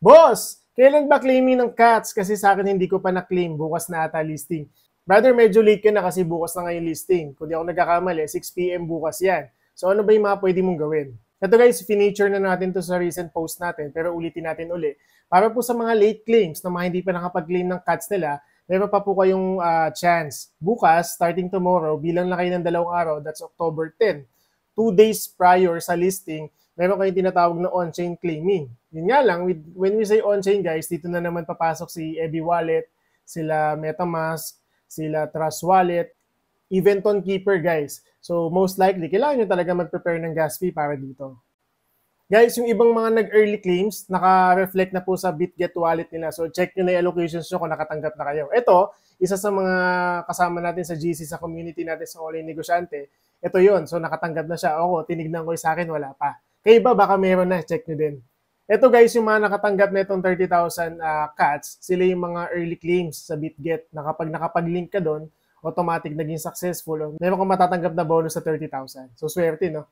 Boss, kailan ba claiming ng cats? Kasi sa akin hindi ko pa na-claim. Bukas na ata listing. Brother, medyo late ka na kasi bukas na ngayon listing. Kung di ako nagkakamali, 6 p.m. bukas yan. So ano ba yung mga pwede mong gawin? Ito guys, finiture na natin to sa recent post natin, pero ulitin natin uli. Para po sa mga late claims na mga hindi pa nakapag-claim ng cats nila, meron pa po kayong chance. Bukas, starting tomorrow, bilang na kayo ng 2 araw, that's October 10. 2 days prior sa listing, meron kayong tinatawag na on-chain claiming. Yun nga lang, when we say on-chain guys, dito na naman papasok si Ebby Wallet, sila MetaMask, sila Trust Wallet, even Keeper guys. So most likely, kailangan nyo talaga mag-prepare ng gas fee para dito. Guys, yung ibang mga nag-early claims, naka-reflect na po sa BitGet wallet nila. So check nyo na yung allocations nyo kung nakatanggap na kayo. Ito, isa sa mga kasama natin sa GC, sa community natin sa online negosyante. Ito yon, so nakatanggap na siya. Ako, tinignan ko yung sa akin, wala pa. Kayo ba, baka meron na, check nyo din. Ito guys, yung mga nakatanggap na itong 30,000 cats, sila yung mga early claims sa BitGet na kapag nakapag-link ka doon, automatic naging successful. Meron kang matatanggap na bonus sa 30,000. So swerte, no?